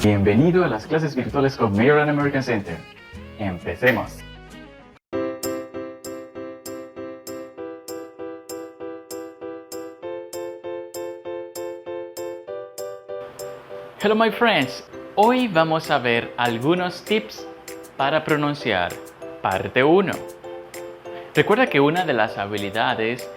Bienvenido a las clases virtuales con Maryland American Center. Empecemos. Hello my friends. Hoy vamos a ver algunos tips para pronunciar. Parte 1. Recuerda que una de las habilidades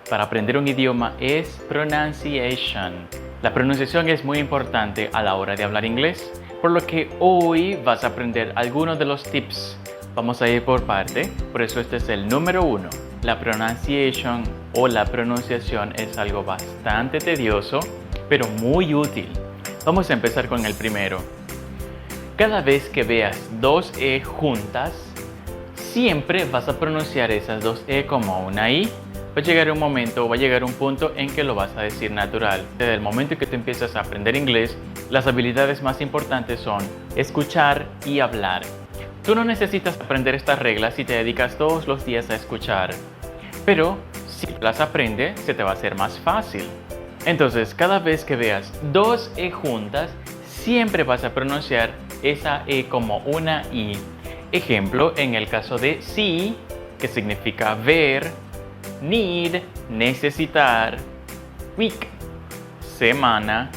para aprender un idioma es pronunciation. La pronunciación es muy importante a la hora de hablar inglés, por lo que hoy vas a aprender algunos de los tips. Vamos a ir por parte, por eso este es el número 1. La pronunciation o la pronunciación es algo bastante tedioso, pero muy útil. Vamos a empezar con el primero. Cada vez que veas dos E juntas, siempre vas a pronunciar esas dos E como una I. Va a llegar un momento, va a llegar un punto en que lo vas a decir natural. Desde el momento en que tú empiezas a aprender inglés, las habilidades más importantes son escuchar y hablar. Tú no necesitas aprender estas reglas si te dedicas todos los días a escuchar, pero si las aprendes, se te va a hacer más fácil. Entonces, cada vez que veas dos E juntas, siempre vas a pronunciar esa E como una I. Ejemplo, en el caso de see, que significa ver, need, necesitar, week, semana,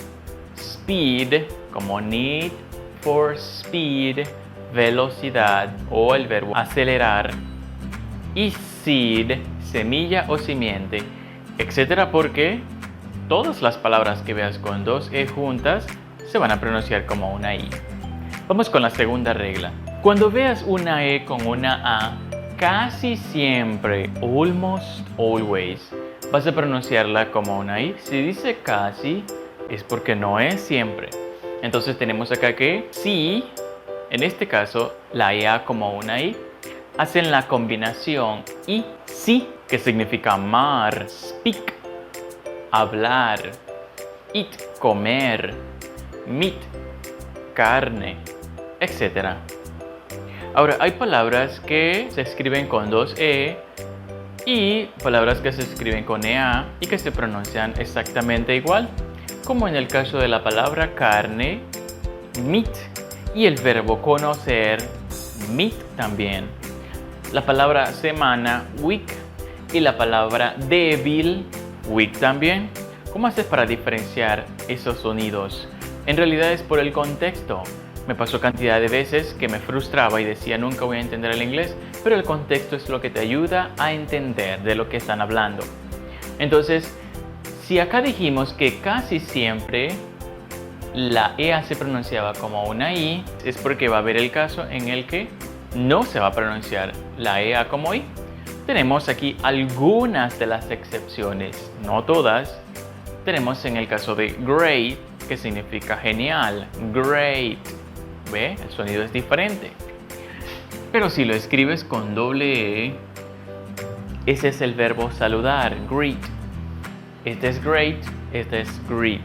speed, como need for speed, velocidad o el verbo acelerar, y seed, semilla o simiente, etcétera, porque todas las palabras que veas con dos E juntas se van a pronunciar como una I. Vamos con la segunda regla. Cuando veas una E con una A, casi siempre, almost always, vas a pronunciarla como una I. Si dice casi, es porque no es siempre. Entonces tenemos acá que sí, en este caso, la EA como una I, hacen la combinación y sí, que significa mar, speak, hablar, eat, comer, meat, carne, etc. Ahora, hay palabras que se escriben con dos E y palabras que se escriben con EA y que se pronuncian exactamente igual, como en el caso de la palabra carne, meat, y el verbo conocer, meet también. La palabra semana, week, y la palabra débil, weak también. ¿Cómo haces para diferenciar esos sonidos? En realidad es por el contexto. Me pasó cantidad de veces que me frustraba y decía nunca voy a entender el inglés, pero el contexto es lo que te ayuda a entender de lo que están hablando. Entonces, si acá dijimos que casi siempre la EA se pronunciaba como una I, es porque va a haber el caso en el que no se va a pronunciar la EA como I. Tenemos aquí algunas de las excepciones, no todas. Tenemos en el caso de great, que significa genial, great. ¿Ve? El sonido es diferente. Pero si lo escribes con doble E, ese es el verbo saludar, greet. Este es great, este es greet.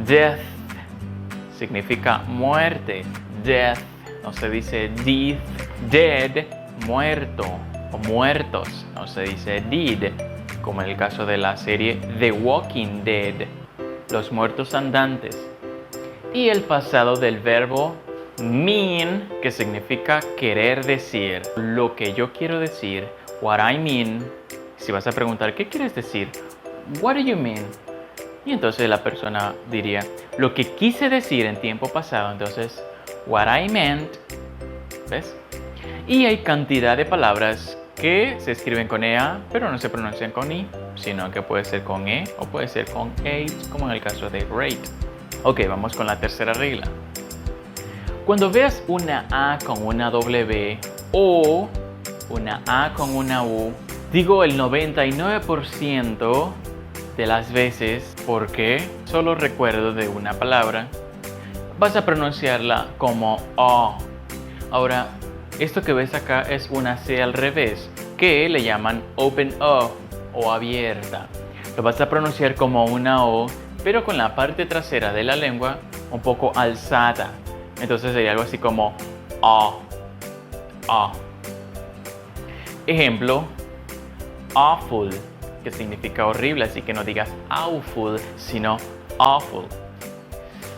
Death significa muerte, death, no se dice death, dead, muerto o muertos, no se dice dead, como en el caso de la serie The Walking Dead, los muertos andantes. Y el pasado del verbo mean, que significa querer decir, lo que yo quiero decir, what I mean. Si vas a preguntar, ¿qué quieres decir? What do you mean? Y entonces la persona diría, lo que quise decir en tiempo pasado, entonces, what I meant. ¿Ves? Y hay cantidad de palabras que se escriben con EA, pero no se pronuncian con I, sino que puede ser con E o puede ser con H, como en el caso de great. Ok, vamos con la tercera regla. Cuando veas una A con una W o una A con una U, digo el 99% de las veces porque solo recuerdo de una palabra, vas a pronunciarla como O. Ahora, esto que ves acá es una C al revés, que le llaman open o abierta. Lo vas a pronunciar como una O, pero con la parte trasera de la lengua un poco alzada. Entonces sería algo así como O. Ejemplo, awful, que significa horrible, así que no digas awful, sino awful.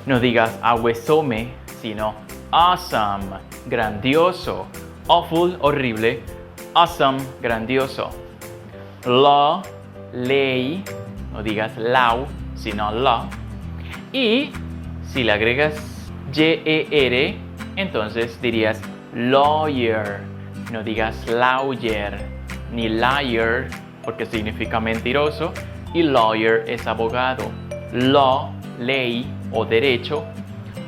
No digas ahuesome, sino awesome, grandioso. Awful, horrible. Awesome, grandioso. Law, ley. No digas law, sino law. Y si le agregas yer, entonces dirías lawyer. No digas lawyer ni liar, porque significa mentiroso. Y lawyer es abogado. Law, ley o derecho.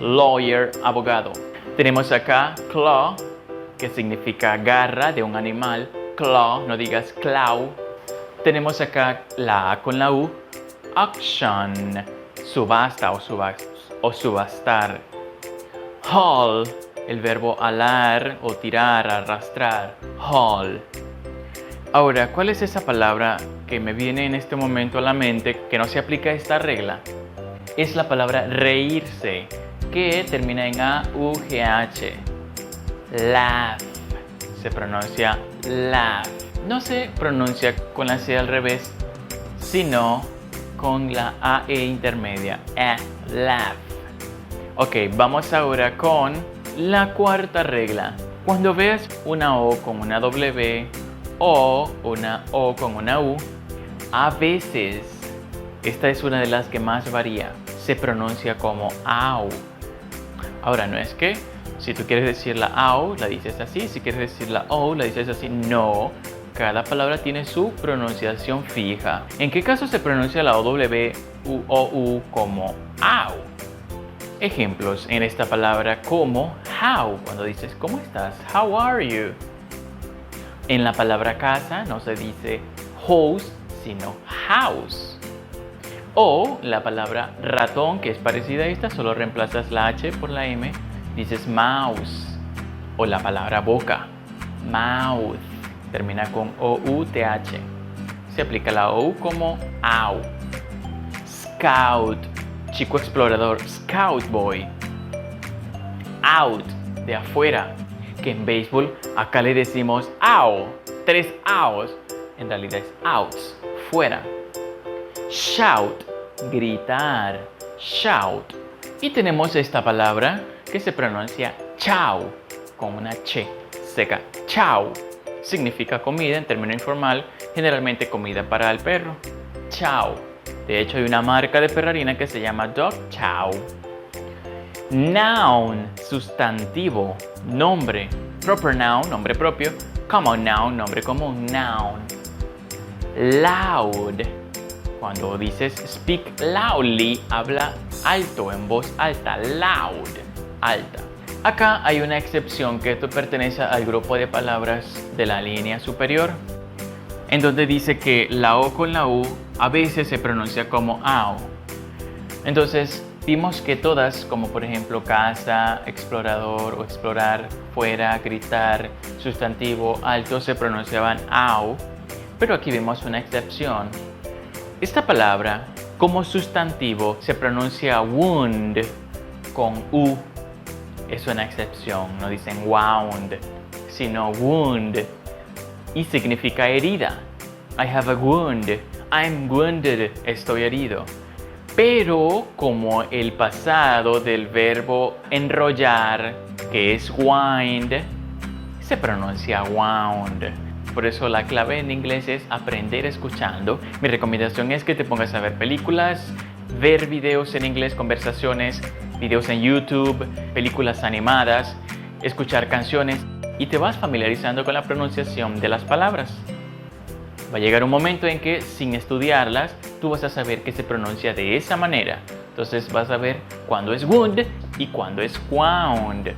Lawyer, abogado. Tenemos acá claw, que significa garra de un animal. Claw, no digas claw. Tenemos acá la A con la U. Auction, subasta o subastar. Haul, el verbo alar o tirar, arrastrar. Haul. Ahora, ¿cuál es esa palabra que me viene en este momento a la mente que no se aplica a esta regla? Es la palabra reírse, que termina en A-U-G-H. Laugh. Se pronuncia laugh. No se pronuncia con la C al revés, sino con la AE intermedia. Laugh. Ok, vamos ahora con la cuarta regla. Cuando veas una O con una W o una O con una U, a veces, esta es una de las que más varía, se pronuncia como AU. Ahora, no es que si tú quieres decir la AU, la dices así, si quieres decir la O, la dices así. No, cada palabra tiene su pronunciación fija. ¿En qué caso se pronuncia la OW o U como AU? Ejemplos en esta palabra como how, cuando dices ¿cómo estás? How are you? En la palabra casa no se dice house, sino house. O la palabra ratón, que es parecida a esta, solo reemplazas la H por la M, dices mouse. O la palabra boca, mouth, termina con O-U-T-H. Se aplica la O como AU. Scout, chico explorador, scout boy. Out, de afuera, que en béisbol acá le decimos out, 3 outs, en realidad es outs, fuera. Shout, gritar, shout. Y tenemos esta palabra que se pronuncia chau, con una ch seca. Chau significa comida en término informal, generalmente comida para el perro. Chau. De hecho, hay una marca de perrarina que se llama Dog Chow. Noun, sustantivo, nombre. Proper noun, nombre propio. Common noun, nombre común, noun. Loud, cuando dices speak loudly, habla alto, en voz alta. Loud, alta. Acá hay una excepción, que esto pertenece al grupo de palabras de la línea superior, en donde dice que la O con la U a veces se pronuncia como AU. Entonces, vimos que todas, como por ejemplo casa, explorador o explorar, fuera, gritar, sustantivo, alto, se pronunciaban AU, pero aquí vemos una excepción. Esta palabra, como sustantivo, se pronuncia wound con U. Es una excepción, no dicen wound, sino wound. Y significa herida. I have a wound. I'm wounded. Estoy herido. Pero como el pasado del verbo enrollar, que es wind, se pronuncia wound. Por eso la clave en inglés es aprender escuchando. Mi recomendación es que te pongas a ver películas, ver videos en inglés, conversaciones, videos en YouTube, películas animadas, escuchar canciones, y te vas familiarizando con la pronunciación de las palabras. Va a llegar un momento en que, sin estudiarlas, tú vas a saber que se pronuncia de esa manera. Entonces vas a ver cuándo es wound y cuándo es wound.